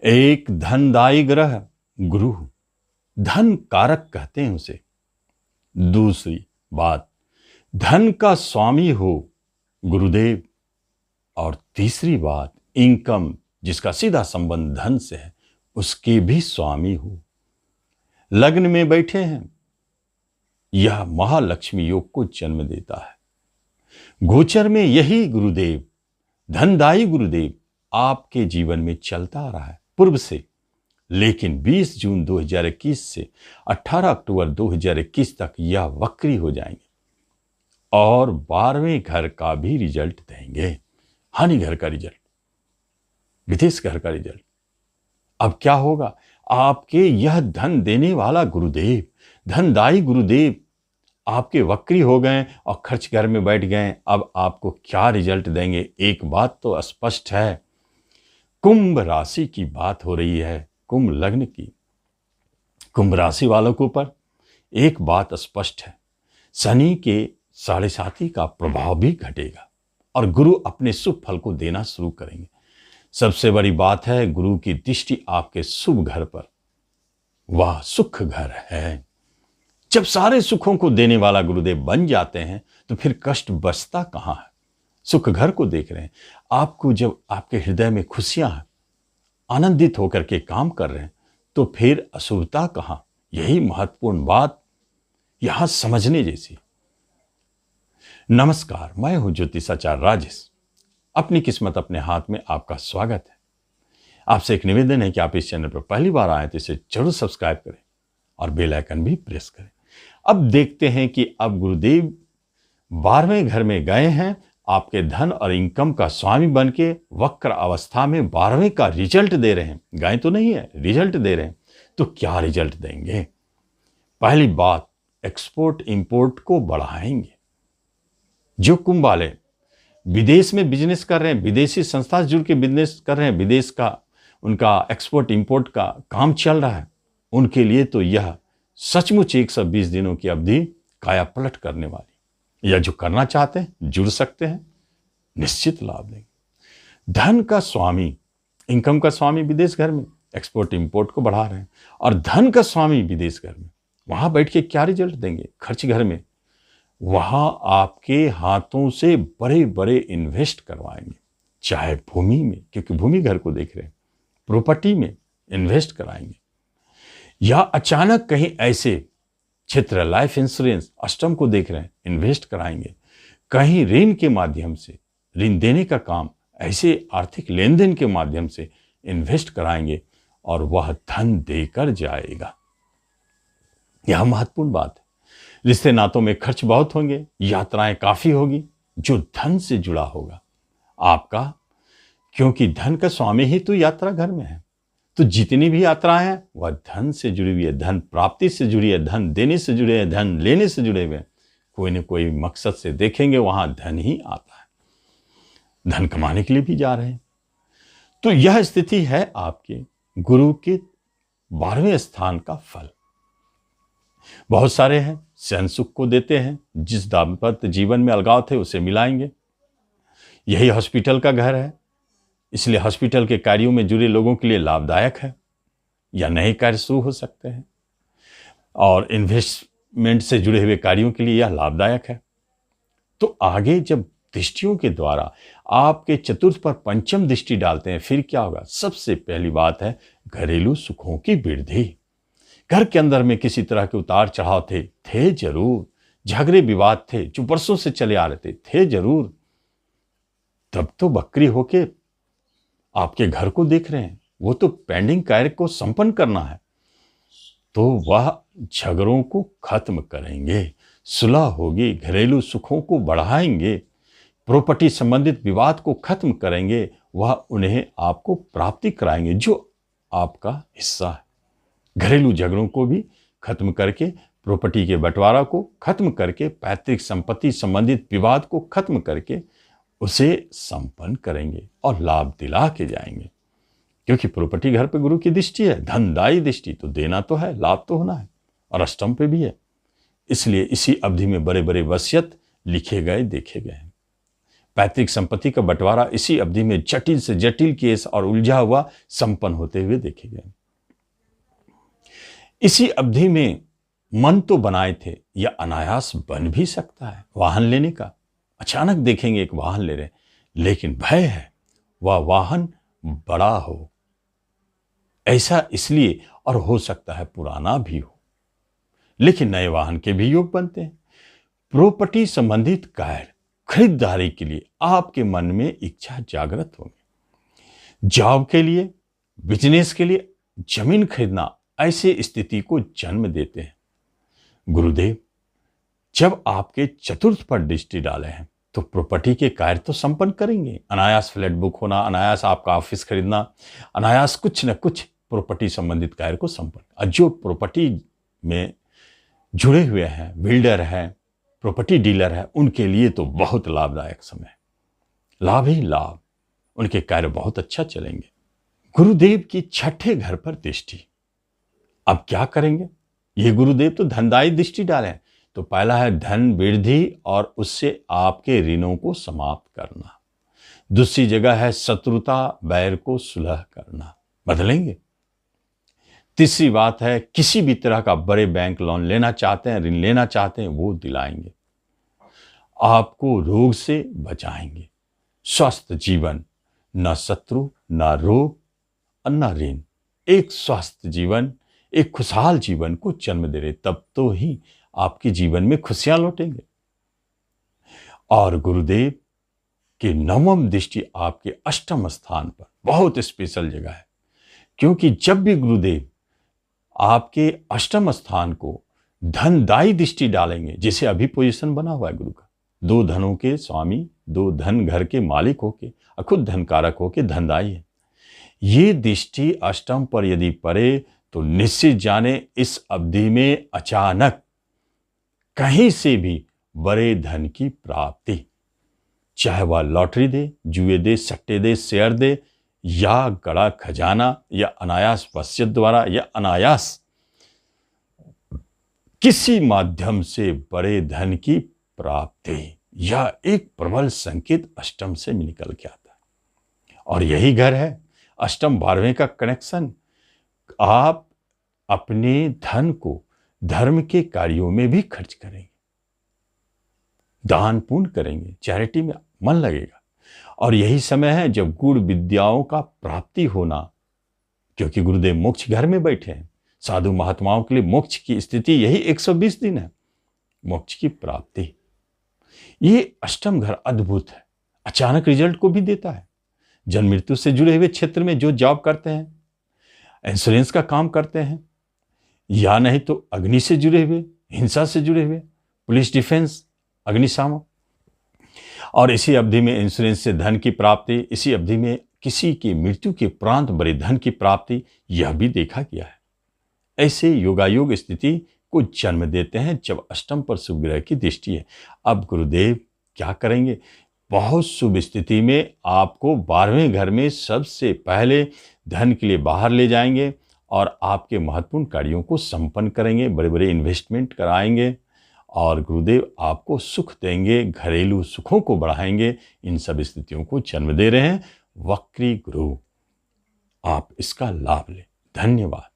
एक धनदायी ग्रह गुरु, धन कारक कहते हैं उसे। दूसरी बात, धन का स्वामी हो गुरुदेव। और तीसरी बात, इनकम जिसका सीधा संबंध धन से है उसके भी स्वामी हो। लग्न में बैठे हैं, यह महालक्ष्मी योग को जन्म देता है। गोचर में यही गुरुदेव, धनदायी गुरुदेव आपके जीवन में चलता आ रहा है पूर्व से, लेकिन 20 जून 2021 से 18 अक्टूबर 2021 तक यह वक्री हो जाएंगे और 12वें घर का भी रिजल्ट देंगे। हानि घर का रिजल्ट, विदेश घर का रिजल्ट। अब क्या होगा? आपके यह धन देने वाला गुरुदेव, धनदायी गुरुदेव आपके वक्री हो गए और खर्च घर में बैठ गए। अब आपको क्या रिजल्ट देंगे? एक बात तो स्पष्ट है, कुंभ राशि की बात हो रही है, कुंभ लग्न की। कुंभ राशि वालों के ऊपर एक बात स्पष्ट है, शनि के 7.5 का प्रभाव भी घटेगा और गुरु अपने शुभ फल को देना शुरू करेंगे। सबसे बड़ी बात है, गुरु की दृष्टि आपके शुभ घर पर, वह सुख घर है। जब सारे सुखों को देने वाला गुरुदेव बन जाते हैं तो फिर कष्ट बचता कहां है? सुख घर को देख रहे हैं आपको, जब आपके हृदय में खुशियां हैं, आनंदित होकर के काम कर रहे हैं, तो फिर अशुभता कहां? यही महत्वपूर्ण बात यहां समझने जैसी। नमस्कार, मैं हूं ज्योतिषाचार्य राजेश। अपनी किस्मत अपने हाथ में आपका स्वागत है। आपसे एक निवेदन है कि आप इस चैनल पर पहली बार आए तो इसे जरूर सब्सक्राइब करें और बेल आइकन भी प्रेस करें। अब देखते हैं कि अब गुरुदेव 12वें घर में गए हैं, आपके धन और इनकम का स्वामी बन के वक्र अवस्था में 12वें का रिजल्ट दे रहे हैं। गए तो नहीं है, रिजल्ट दे रहे हैं। तो क्या रिजल्ट देंगे? पहली बात, एक्सपोर्ट इंपोर्ट को बढ़ाएंगे। जो कुंभ वाले विदेश में बिजनेस कर रहे हैं, विदेशी संस्था से जुड़ के बिजनेस कर रहे हैं, विदेश का उनका एक्सपोर्ट इंपोर्ट का काम चल रहा है, उनके लिए तो यह सचमुच 120 दिनों की अवधि काया पलट करने वाली। या जो करना चाहते हैं जुड़ सकते हैं, निश्चित लाभ देंगे। धन का स्वामी, इनकम का स्वामी विदेश घर में एक्सपोर्ट इंपोर्ट को बढ़ा रहे हैं, और धन का स्वामी विदेश घर में, वहां बैठ के क्या रिजल्ट देंगे? खर्च घर में वहां आपके हाथों से बड़े बड़े इन्वेस्ट करवाएंगे, चाहे भूमि में, क्योंकि भूमि घर को देख रहे हैं, प्रॉपर्टी में इन्वेस्ट कराएंगे, या अचानक कहीं ऐसे क्षेत्र, लाइफ इंश्योरेंस, अष्टम को देख रहे हैं, इन्वेस्ट कराएंगे। कहीं ऋण के माध्यम से, ऋण देने का काम, ऐसे आर्थिक लेन देन के माध्यम से इन्वेस्ट कराएंगे और वह धन देकर जाएगा। यह महत्वपूर्ण बात है। रिश्ते नातों में खर्च बहुत होंगे, यात्राएं काफी होगी, जो धन से जुड़ा होगा आपका, क्योंकि धन का स्वामी ही तो यात्रा घर में है। तो जितनी भी यात्राएं हैं वह धन से जुड़ी हुई है, धन प्राप्ति से जुड़ी है, धन देने से जुड़े हैं, धन लेने से जुड़े हुए हैं। कोई न कोई मकसद से देखेंगे वहां धन ही आता है, धन कमाने के लिए भी जा रहे हैं। तो यह स्थिति है आपके गुरु के 12वें स्थान का फल। बहुत सारे हैं, शयन सुख को देते हैं, जिस दाम्पत्य जीवन में अलगाव थे उसे मिलाएंगे। यही हॉस्पिटल का घर है, इसलिए हॉस्पिटल के कार्यों में जुड़े लोगों के लिए लाभदायक है, या नए कार्य शुरू हो सकते हैं, और इन्वेस्टमेंट से जुड़े हुए कार्यों के लिए यह लाभदायक है। तो आगे जब दृष्टियों के द्वारा आपके चतुर्थ पर पंचम दृष्टि डालते हैं, फिर क्या होगा? सबसे पहली बात है घरेलू सुखों की वृद्धि। घर के अंदर में किसी तरह के उतार चढ़ाव थे जरूर, झगड़े विवाद थे जो वर्षों से चले आ रहे थे जरूर। तब तो वक्री होके आपके घर को देख रहे हैं, वो तो पेंडिंग कार्य को संपन्न करना है, तो वह झगड़ों को खत्म करेंगे, सुलह होगी, घरेलू सुखों को बढ़ाएंगे, प्रॉपर्टी संबंधित विवाद को खत्म करेंगे, वह उन्हें आपको प्राप्ति कराएंगे जो आपका हिस्सा है। घरेलू झगड़ों को भी खत्म करके, प्रॉपर्टी के बंटवारा को खत्म करके, पैतृक संपत्ति संबंधित विवाद को खत्म करके उसे संपन्न करेंगे और लाभ दिला के जाएंगे। क्योंकि प्रॉपर्टी घर पे गुरु की दृष्टि है, धनदायी दृष्टि, तो देना तो है, लाभ तो होना है, और अष्टम पे भी है। इसलिए इसी अवधि में बड़े बड़े वसीयत लिखे गए, देखे गए हैं। पैतृक संपत्ति का बंटवारा इसी अवधि में जटिल से जटिल केस और उलझा हुआ संपन्न होते हुए देखे गए। इसी अवधि में मन तो बनाए थे, यह अनायास बन भी सकता है वाहन लेने का। अचानक देखेंगे एक वाहन ले रहे, लेकिन भय है वह वाहन बड़ा हो, ऐसा इसलिए, और हो सकता है पुराना भी हो। लेकिन नए वाहन के भी योग बनते हैं। प्रॉपर्टी संबंधित कार्य खरीदारी के लिए आपके मन में इच्छा जागृत होगी। जॉब के लिए, बिजनेस के लिए जमीन खरीदना ऐसे स्थिति को जन्म देते हैं। गुरुदेव जब आपके चतुर्थ पर दृष्टि डाले हैं तो प्रॉपर्टी के कार्य तो संपन्न करेंगे। अनायास फ्लैट बुक होना, अनायास आपका ऑफिस खरीदना, अनायास कुछ न कुछ प्रॉपर्टी संबंधित कार्य को संपन्न। और जो प्रॉपर्टी में जुड़े हुए हैं, बिल्डर हैं, प्रॉपर्टी डीलर है, उनके लिए तो बहुत लाभदायक समय, लाभ ही लाभ, उनके कार्य बहुत अच्छा चलेंगे। गुरुदेव की छठे घर पर दृष्टि, अब क्या करेंगे? ये गुरुदेव तो धनदायी दृष्टि डाले हैं। तो पहला है धन वृद्धि और उससे आपके ऋणों को समाप्त करना। दूसरी जगह है शत्रुता, बैर को सुलह करना, बदलेंगे। तीसरी बात है किसी भी तरह का बड़े बैंक लोन लेना चाहते हैं, ऋण लेना चाहते हैं, वो दिलाएंगे। आपको रोग से बचाएंगे। स्वस्थ जीवन, न शत्रु, न रोग और न ऋण। एक स्वस्थ जीवन, एक खुशहाल जीवन को जन्म दे रहे, तब तो ही आपके जीवन में खुशियां लौटेंगे। और गुरुदेव की नवम दृष्टि आपके अष्टम स्थान पर, बहुत स्पेशल जगह है, क्योंकि जब भी गुरुदेव आपके अष्टम स्थान को धनदायी दृष्टि डालेंगे, जैसे अभी पोजीशन बना हुआ है गुरु का, दो धनों के स्वामी, दो धन घर के मालिक होके, खुद धनकारक होके धनदायी है। ये दृष्टि अष्टम पर यदि पड़े तो निश्चित जाने इस अवधि में अचानक कहीं से भी बड़े धन की प्राप्ति, चाहे वह लॉटरी दे, जुए दे, सट्टे दे, शेयर दे, या गड़ा खजाना, या अनायास वसीयत द्वारा, या अनायास किसी माध्यम से बड़े धन की प्राप्ति, या एक प्रबल संकेत अष्टम से निकल के आता है। और यही घर है अष्टम 12वें का कनेक्शन। आप अपने धन को धर्म के कार्यों में भी खर्च करेंगे, दान पुण्य करेंगे, चैरिटी में मन लगेगा। और यही समय है जब गुण विद्याओं का प्राप्ति होना, क्योंकि गुरुदेव मोक्ष घर में बैठे हैं। साधु महात्माओं के लिए मोक्ष की स्थिति यही 120 दिन है, मोक्ष की प्राप्ति। ये अष्टम घर अद्भुत है, अचानक रिजल्ट को भी देता है। जन्म मृत्यु से जुड़े हुए क्षेत्र में जो जॉब करते हैं, इंश्योरेंस का काम करते हैं, या नहीं तो अग्नि से जुड़े हुए, हिंसा से जुड़े हुए, पुलिस, डिफेंस, अग्निशामक, और इसी अवधि में इंश्योरेंस से धन की प्राप्ति, इसी अवधि में किसी की मृत्यु के उपरांत बड़े धन की प्राप्ति, यह भी देखा गया है। ऐसे योगायोग स्थिति को जन्म देते हैं जब अष्टम पर शुभ ग्रह की दृष्टि है। अब गुरुदेव क्या करेंगे? बहुत शुभ स्थिति में आपको 12वें घर में सबसे पहले धन के लिए बाहर ले जाएंगे और आपके महत्वपूर्ण कार्यों को संपन्न करेंगे, बड़े बड़े इन्वेस्टमेंट कराएंगे, और गुरुदेव आपको सुख देंगे, घरेलू सुखों को बढ़ाएंगे। इन सब स्थितियों को जन्म दे रहे हैं वक्री गुरु। आप इसका लाभ लें। धन्यवाद।